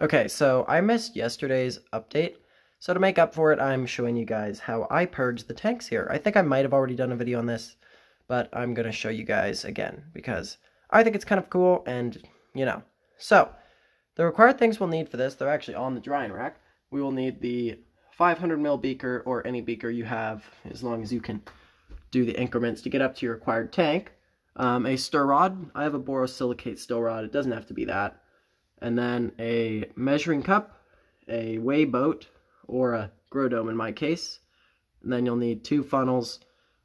Okay, so I missed yesterday's update. So to make up for it, I'm showing you guys how I purge the tanks here. I think I might have already done a video on this, but I'm going to show you guys again because I think it's kind of cool and, So, the required things we'll need for this, they're actually on the drying rack. We will need the 500 ml beaker or any beaker you have, as long as you can do the increments to get up to your required tank. A stir rod. I have a borosilicate stir rod. It doesn't have to be that. And then a measuring cup, a weigh boat, or a grow dome in my case. And then you'll need 2 funnels.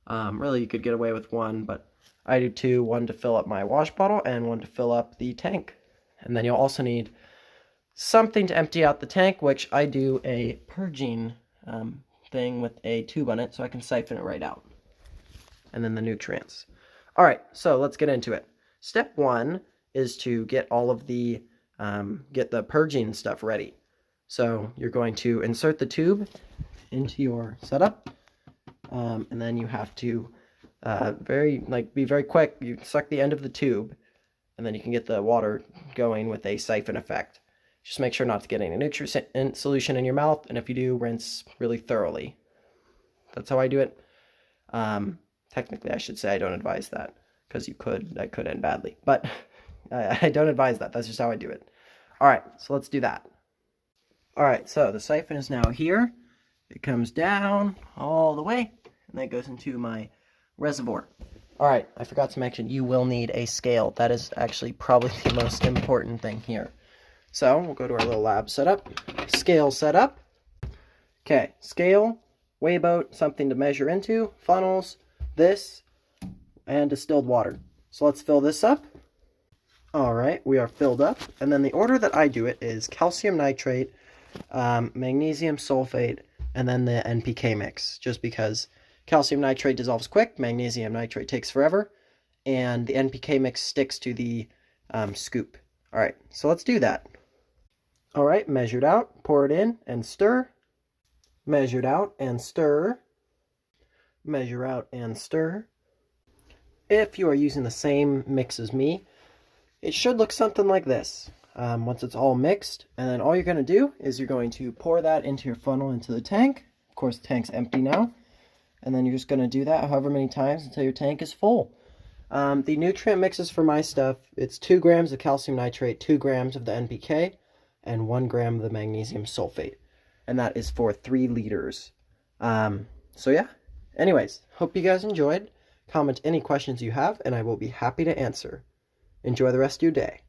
Really, you could get away with 1, but I do 2, 1 to fill up my wash bottle and 1 to fill up the tank. And then you'll also need something to empty out the tank, which I do a purging thing with a tube on it so I can siphon it right out. And then the nutrients. Alright, so let's get into it. Step 1 is to get all of the get the purging stuff ready. So you're going to insert the tube into your setup, and then you have to be very quick. You suck the end of the tube, and then you can get the water going with a siphon effect. Just make sure not to get any nutrient solution in your mouth, and if you do, rinse really thoroughly. That's how I do it. Technically, I should say I don't advise that, because that could end badly, but I don't advise that. That's just how I do it. Alright, so let's do that. Alright, so the siphon is now here. It comes down all the way, and then it goes into my reservoir. Alright, I forgot to mention, you will need a scale. That is actually probably the most important thing here. So, we'll go to our little lab setup. Scale setup. Okay, scale, weigh boat, something to measure into, funnels, this, and distilled water. So let's fill this up. Alright, we are filled up, and then the order that I do it is calcium nitrate, magnesium sulfate, and then the NPK mix, just because calcium nitrate dissolves quick, magnesium nitrate takes forever, and the NPK mix sticks to the scoop. Alright, so let's do that. Alright, measured out, pour it in, and stir. Measured out, and stir. Measure out, and stir. If you are using the same mix as me, it should look something like this once it's all mixed. And then all you're going to do is you're going to pour that into your funnel into the tank. Of course, the tank's empty now. And then you're just going to do that however many times until your tank is full. The nutrient mixes for my stuff, it's 2 grams of calcium nitrate, 2 grams of the NPK, and 1 gram of the magnesium sulfate. And that is for 3 liters. So yeah, anyways, hope you guys enjoyed. Comment any questions you have, and I will be happy to answer. Enjoy the rest of your day.